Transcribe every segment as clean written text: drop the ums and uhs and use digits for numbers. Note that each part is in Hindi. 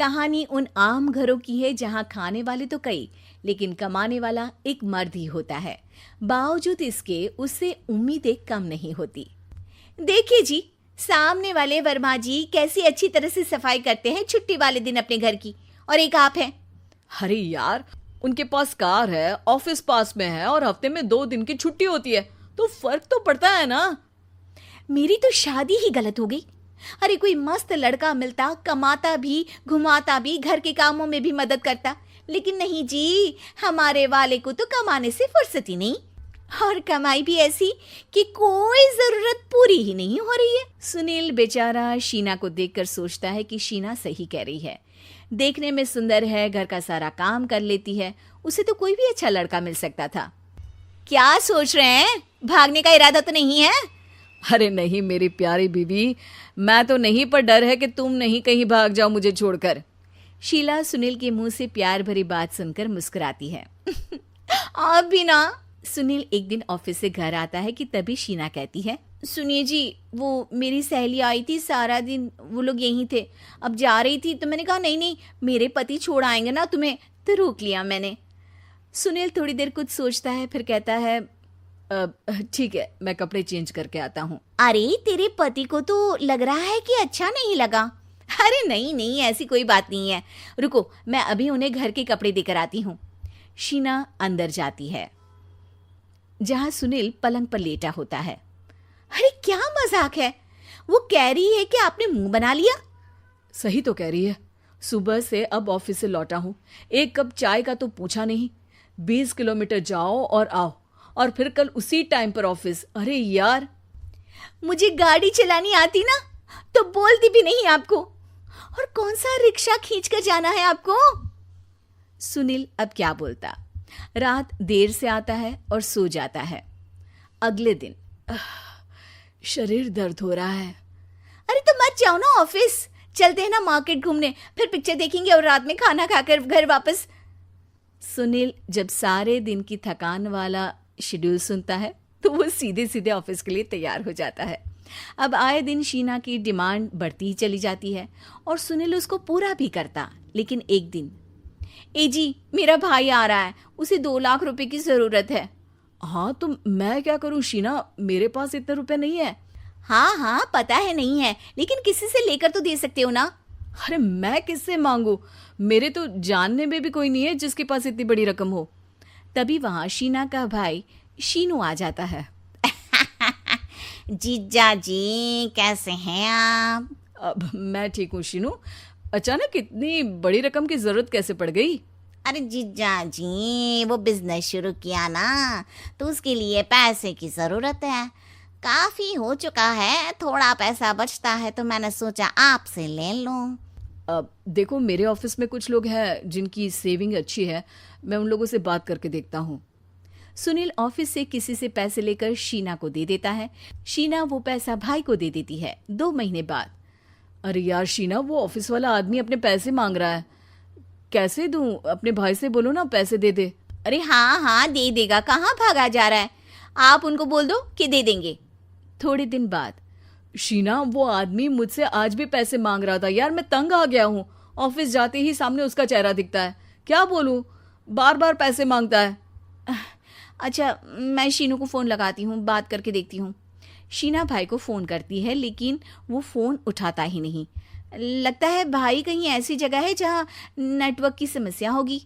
कहानी उन आम घरों की है जहां खाने वाले तो कई, लेकिन कमाने वाला एक मर्द ही होता है। बावजूद इसके उससे उम्मीदें कम नहीं होती। देखिए जी, सामने वाले वर्मा जी कैसी अच्छी तरह से सफाई करते हैं छुट्टी वाले दिन अपने घर की, और एक आप हैं। अरे यार, उनके पास कार है, ऑफिस पास में है और हफ्ते में 2 दिन की छुट्टी होती है, तो फर्क तो पड़ता है ना। मेरी तो शादी ही गलत हो गई। अरे कोई मस्त लड़का मिलता, कमाता भी, घुमाता भी, घर के कामों में भी मदद करता, लेकिन नहीं जी, हमारे वाले को तो कमाने से फुर्सत ही नहीं, और कमाई भी ऐसी कि कोई जरूरत पूरी ही नहीं हो रही है। सुनील बेचारा शीना को देखकर सोचता है कि शीना सही कह रही है। देखने में सुंदर है, घर का सारा काम कर लेती है, उसे तो कोई भी अच्छा लड़का मिल सकता था। क्या सोच रहे हैं? भागने का इरादा तो नहीं है? अरे नहीं मेरी प्यारी बीवी, मैं तो नहीं, पर डर है कि तुम नहीं कहीं भाग जाओ मुझे छोड़कर। शीला सुनील के मुंह से प्यार भरी बात सुनकर मुस्कुराती है। आप भी ना। सुनील एक दिन ऑफिस से घर आता है कि तभी शीना कहती है, सुनिए जी, वो मेरी सहेली आई थी, सारा दिन वो लोग यहीं थे, अब जा रही थी तो मैंने कहा नहीं नहीं, मेरे पति छोड़ आएंगे ना तुम्हें, तो रोक लिया मैंने। सुनील थोड़ी देर कुछ सोचता है, फिर कहता है, ठीक है, मैं कपड़े चेंज करके आता हूँ। अरे तेरे पति को तो लग रहा है कि अच्छा नहीं लगा। अरे नहीं नहीं, ऐसी कोई बात नहीं है, रुको मैं अभी उन्हें घर के कपड़े देकर आती हूँ। शीना अंदर जाती है जहां सुनील पलंग पर लेटा होता है। अरे क्या मजाक है, वो कह रही है कि आपने मुंह बना लिया। सही तो कह रही है, सुबह से अब ऑफिस से लौटा हूँ, एक कप चाय का तो पूछा नहीं, 20 किलोमीटर जाओ और आओ, और फिर कल उसी टाइम पर ऑफिस। अरे यार, मुझे गाड़ी चलानी आती ना तो बोलती भी नहीं आपको, और कौन सा रिक्शा खींच कर जाना है आपको। सुनील अब क्या बोलता। रात देर से आता है और सो जाता है। अगले दिन शरीर दर्द हो रहा है। अरे तो मत जाओ ना ऑफिस, चलते हैं ना मार्केट घूमने, फिर पिक्चर देखेंगे और रात में खाना खाकर घर वापस। सुनील जब सारे दिन की थकान वाला शेड्यूल सुनता है तो वो सीधे सीधे ऑफिस के लिए तैयार हो जाता है। अब आए दिन शीना की डिमांड बढ़ती ही चली जाती है और सुनील उसको पूरा भी करता। लेकिन एक दिन, ए जी मेरा भाई आ रहा है, उसे 2 लाख रुपए की जरूरत है। हाँ तो मैं क्या करूँ शीना, मेरे पास इतने रुपए नहीं है। हाँ हाँ पता है नहीं है, लेकिन किसी से लेकर तो दे सकते हो ना। अरे मैं किससे मांगू, मेरे तो जानने में भी कोई नहीं है जिसके पास इतनी बड़ी रकम हो। तभी वहां शीना का भाई शीनू आ जाता है। जीजा जी कैसे हैं आप? अब मैं ठीक हूँ शीनू, अचानक इतनी बड़ी रकम की जरूरत कैसे पड़ गई? अरे जीजा जी, वो बिजनेस शुरू किया ना, तो उसके लिए पैसे की ज़रूरत है। काफ़ी हो चुका है, थोड़ा पैसा बचता है तो मैंने सोचा आपसे ले लूं। अब देखो, मेरे ऑफिस में कुछ लोग हैं जिनकी सेविंग अच्छी है, मैं उन लोगों से बात करके देखता हूँ। सुनील ऑफिस से किसी से पैसे लेकर शीना को दे देता है। शीना वो पैसा भाई को दे देती है 2 महीने बाद। अरे यार शीना, वो ऑफिस वाला आदमी अपने पैसे मांग रहा है, कैसे दूं? अपने भाई से बोलो ना पैसे दे दे। अरे हाँ हाँ दे देगा, कहाँ भागा जा रहा है, आप उनको बोल दो कि दे देंगे। थोड़े दिन बाद, शीना वो आदमी मुझसे आज भी पैसे मांग रहा था यार, मैं तंग आ गया हूँ, ऑफिस जाते ही सामने उसका चेहरा दिखता है, क्या बोलूँ, बार बार पैसे मांगता है। अच्छा मैं शीनू को फ़ोन लगाती हूँ, बात करके देखती हूँ। शीना भाई को फ़ोन करती है लेकिन वो फ़ोन उठाता ही नहीं। लगता है भाई कहीं ऐसी जगह है जहाँ नेटवर्क की समस्या होगी।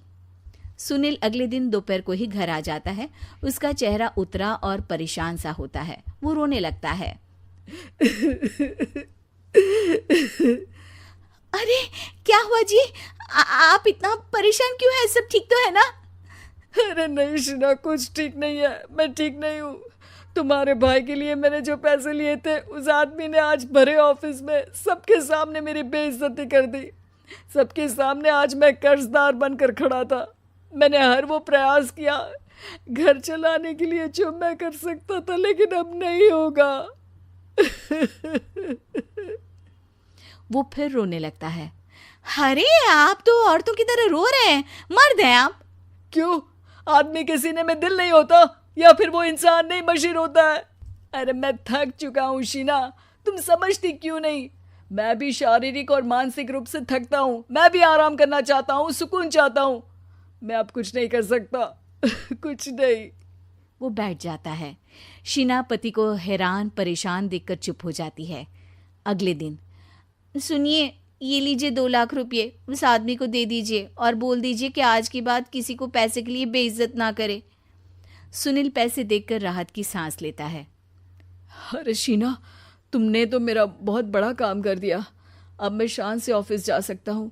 सुनील अगले दिन दोपहर को ही घर आ जाता है। उसका चेहरा उतरा और परेशान सा होता है। वो रोने लगता है। अरे क्या हुआ जी, आप इतना परेशान क्यों हैं? सब ठीक तो है ना? अरे नहीं शीना, कुछ ठीक नहीं है, मैं ठीक नहीं हूँ। तुम्हारे भाई के लिए मैंने जो पैसे लिए थे, उस आदमी ने आज भरे ऑफिस में सबके सामने मेरी बेइज्जती कर दी। सबके सामने आज मैं कर्जदार बनकर खड़ा था। मैंने हर वो प्रयास किया घर चलाने के लिए जो मैं कर सकता था, लेकिन अब नहीं होगा। वो फिर रोने लगता है। अरे आप तो औरतों की तरह रो रहे हैं, मर्द हैं आप। क्यों, आदमी के सीने में दिल नहीं होता, या फिर वो इंसान नहीं मशीन होता है? अरे मैं थक चुका हूँ शीना, तुम समझती क्यों नहीं? मैं भी शारीरिक और मानसिक रूप से थकता हूँ, मैं भी आराम करना चाहता हूँ, सुकून चाहता हूँ। मैं अब कुछ नहीं कर सकता। कुछ नहीं। वो बैठ जाता है। शीना पति को हैरान परेशान देखकर चुप हो जाती है। अगले दिन, सुनिए, ये लीजिए 2 लाख रुपये, उस आदमी को दे दीजिए और बोल दीजिए कि आज के बाद किसी को पैसे के लिए बेइज्जत ना करे। सुनील पैसे देखकर राहत की सांस लेता है। अरे शीना, तुमने तो मेरा बहुत बड़ा काम कर दिया। अब मैं शान से ऑफिस जा सकता हूँ,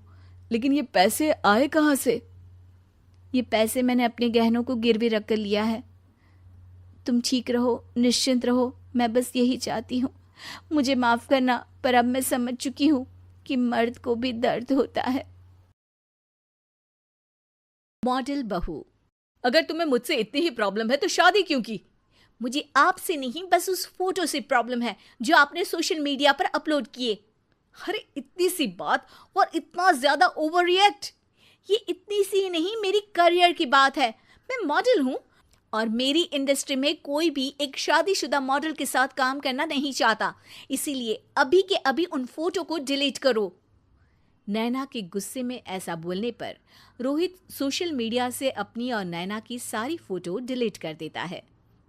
लेकिन ये पैसे आए कहाँ से? ये पैसे मैंने अपने गहनों को गिरवी रख कर लिया है। तुम ठीक रहो, निश्चिंत रहो, मैं बस यही चाहती हूँ। मुझे माफ करना, पर अब मैं समझ चुकी हूँ कि मर्द को भी दर्द होता है। मॉडल बहू, अगर तुम्हें मुझसे इतनी ही प्रॉब्लम है तो शादी क्यों की? मुझे आपसे नहीं, बस उस फोटो से प्रॉब्लम है जो आपने सोशल मीडिया पर अपलोड किए। अरे इतनी सी बात और इतना ज्यादा ओवर रिएक्ट? ये इतनी सी नहीं, मेरी करियर की बात है। मैं मॉडल हूँ और मेरी इंडस्ट्री में कोई भी एक शादीशुदा मॉडल के साथ काम करना नहीं चाहता। इसीलिए अभी के अभी उन फोटो को डिलीट करो। नैना के गुस्से में ऐसा बोलने पर रोहित सोशल मीडिया से अपनी और नैना की सारी फोटो डिलीट कर देता है।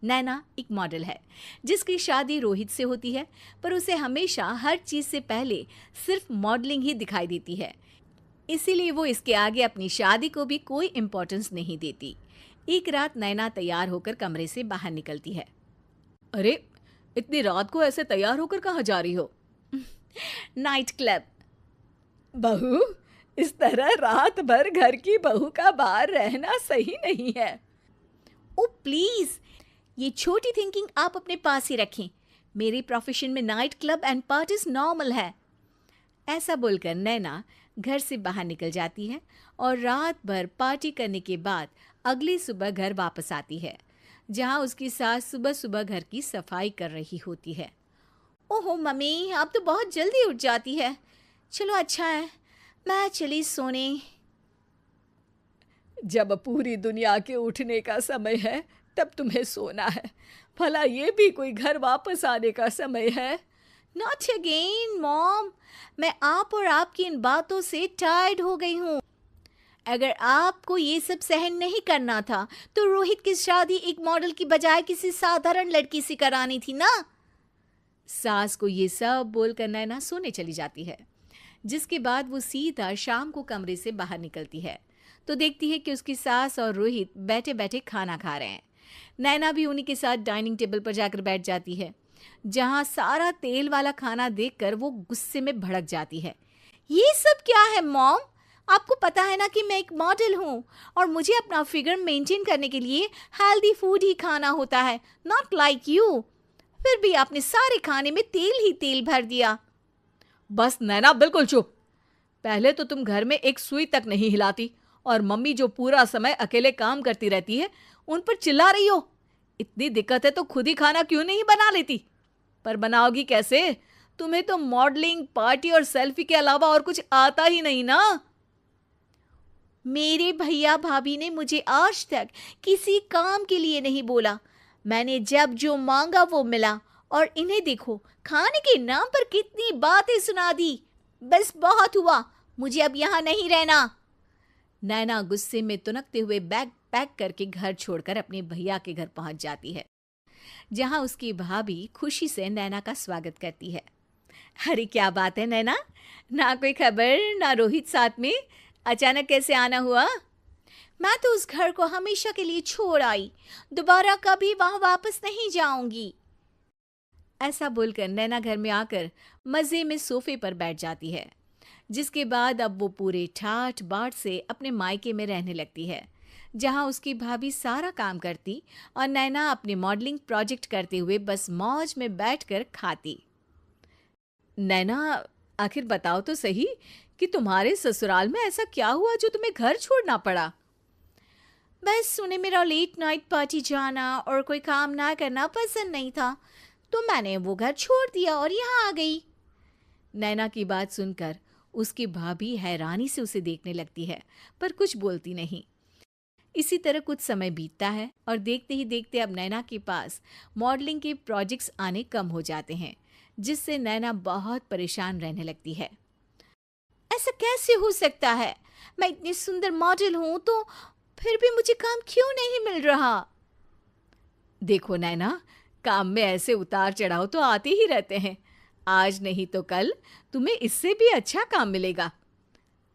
नैना एक मॉडल है जिसकी शादी रोहित से होती है, पर उसे हमेशा हर चीज से पहले सिर्फ मॉडलिंग ही दिखाई देती है। इसीलिए वो इसके आगे अपनी शादी को भी कोई इम्पोर्टेंस नहीं देती। एक रात नैना तैयार होकर कमरे से बाहर निकलती है। अरे इतनी रात को ऐसे तैयार होकर कहाँ जा रही हो? Night club. बहू, इस तरह रात भर घर की बहू का बाहर रहना सही नहीं है। ओ प्लीज, ये छोटी थिंकिंग आप अपने पास ही रखें। मेरे प्रोफेशन में night club and parties normal है। ऐसा बोलकर नैना घर से बाहर निकल जाती है और रात भर पार्टी करने के बाद अगली सुबह घर वापस आती है, जहां उसकी सास सुबह सुबह घर की सफाई कर रही होती है। ओहो मम्मी, आप तो बहुत जल्दी उठ जाती है। चलो अच्छा है, मैं चली सोने। जब पूरी दुनिया के उठने का समय है तब तुम्हें सोना है। भला ये भी कोई घर वापस आने का समय है? नॉट अगेन मॉम, मैं आप और आपकी इन बातों से टायर्ड हो गई हूँ। अगर आपको ये सब सहन नहीं करना था तो रोहित की शादी एक मॉडल की बजाय किसी साधारण लड़की से करानी थी ना। सास को ये सब बोलकर नैना सोने चली जाती है, जिसके बाद वो सीधा शाम को कमरे से बाहर निकलती है तो देखती है कि उसकी सास और रोहित बैठे बैठे खाना खा रहे हैं। नैना भी उन्हीं के साथ डाइनिंग टेबल पर जाकर बैठ जाती है, जहां सारा तेल वाला खाना देखकर वो गुस्से में भड़क जाती है। ये सब क्या है मॉम? आपको पता है ना कि मैं एक मॉडल हूँ और मुझे अपना फिगर मेंटेन करने के लिए हेल्दी फूड ही खाना होता है, नॉट लाइक यू। फिर भी आपने सारे खाने में तेल ही तेल भर दिया। बस नैना, बिल्कुल चुप। पहले तो तुम घर में एक सुई तक नहीं हिलाती और मम्मी जो पूरा समय अकेले काम करती रहती है उन पर चिल्ला रही हो। इतनी दिक्कत है तो खुद ही खाना क्यों नहीं बना लेती? पर बनाओगी कैसे? तुम्हें तो मॉडलिंग, पार्टी और सेल्फी के अलावा और कुछ आता ही नहीं ना। मेरे भैया भाभी ने मुझे आज तक किसी काम के लिए नहीं बोला। मैंने जब जो मांगा वो मिला और इन्हें देखो, खाने के नाम पर कितनी बातें सुना दी। बस बहुत हुआ, मुझे अब यहाँ नहीं रहना। नैना गुस्से में तुनकते हुए बैग पैक करके घर छोड़कर अपने भैया के घर पहुंच जाती है, जहां उसकी भाभी खुशी से नैना का स्वागत करती है। अरे क्या बात है नैना, ना कोई खबर ना रोहित साथ में, अचानक कैसे आना हुआ? मैं तो उस घर को हमेशा के लिए छोड़ आई, दोबारा कभी वहां वापस नहीं जाऊंगी। ऐसा बोलकर नैना घर में आकर मजे में सोफे पर बैठ जाती है, जिसके बाद अब वो पूरे ठाठ बाट से अपने मायके में रहने लगती है, जहां उसकी भाभी सारा काम करती और नैना अपने मॉडलिंग प्रोजेक्ट करते हुए बस मौज में बैठकर खाती। नैना, आखिर बताओ तो सही कि तुम्हारे ससुराल में ऐसा क्या हुआ जो तुम्हें घर छोड़ना पड़ा? बस उन्हें मेरा लेट नाइट पार्टी जाना और कोई काम ना करना पसंद नहीं था, तो मैंने वो घर छोड़ दिया और यहाँ आ गई। नैना की बात सुनकर उसकी भाभी हैरानी से उसे देखने लगती है, पर कुछ बोलती नहीं। इसी तरह कुछ समय बीतता है और देखते ही देखते अब नैना के पास मॉडलिंग के प्रोजेक्ट्स आने कम हो जाते हैं, जिससे नैना बहुत परेशान रहने लगती है। ऐसा कैसे हो सकता है? मैं इतनी सुंदर मॉडल हूं तो फिर भी मुझे काम क्यों नहीं मिल रहा? देखो नैना, काम में ऐसे उतार चढ़ाव तो आते ही रहते हैं। आज नहीं तो कल तुम्हें इससे भी अच्छा काम मिलेगा।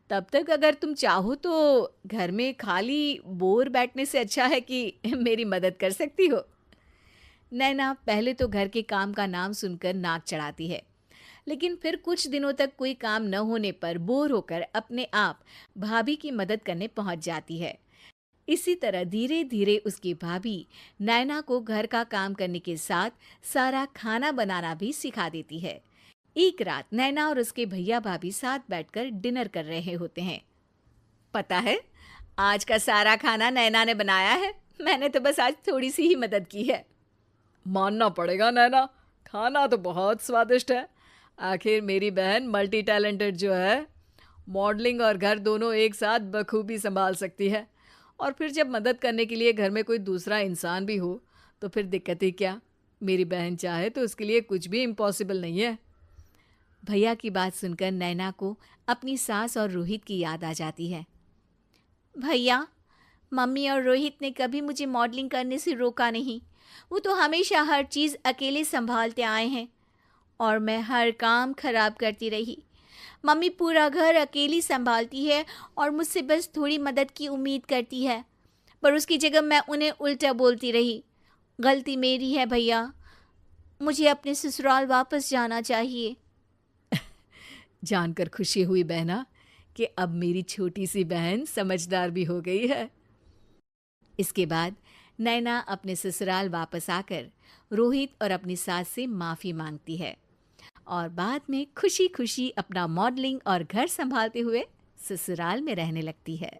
तब तक अगर तुम चाहो तो घर में खाली बोर बैठने से अच्छा है कि मेरी मदद कर सकती हो। नैना पहले तो घर के काम का नाम सुनकर नाक चढ़ाती है, लेकिन फिर कुछ दिनों तक कोई काम न होने पर बोर होकर अपने आप भाभी की मदद करने पहुंच जाती है। इसी तरह धीरे धीरे उसकी भाभी नैना को घर का काम करने के साथ सारा खाना बनाना भी सिखा देती है। एक रात नैना और उसके भैया भाभी साथ बैठकर डिनर कर रहे होते हैं। पता है, आज का सारा खाना नैना ने बनाया है। मैंने तो बस आज थोड़ी सी ही मदद की है। मानना पड़ेगा नैना, खाना तो बहुत स्वादिष्ट है। आखिर मेरी बहन मल्टी टैलेंटेड जो है, मॉडलिंग और घर दोनों एक साथ बखूबी संभाल सकती है। और फिर जब मदद करने के लिए घर में कोई दूसरा इंसान भी हो तो फिर दिक्कत ही क्या। मेरी बहन चाहे तो उसके लिए कुछ भी इम्पॉसिबल नहीं है। भैया की बात सुनकर नैना को अपनी सास और रोहित की याद आ जाती है। भैया, मम्मी और रोहित ने कभी मुझे मॉडलिंग करने से रोका नहीं। वो तो हमेशा हर चीज़ अकेले संभालते आए हैं और मैं हर काम खराब करती रही। मम्मी पूरा घर अकेली संभालती है और मुझसे बस थोड़ी मदद की उम्मीद करती है, पर उसकी जगह मैं उन्हें उल्टा बोलती रही। गलती मेरी है भैया, मुझे अपने ससुराल वापस जाना चाहिए। जानकर खुशी हुई बहना कि अब मेरी छोटी सी बहन समझदार भी हो गई है। इसके बाद नैना अपने ससुराल वापस आकर रोहित और अपनी सास से माफ़ी मांगती है और बाद में खुशी खुशी अपना मॉडलिंग और घर संभालते हुए ससुराल में रहने लगती है।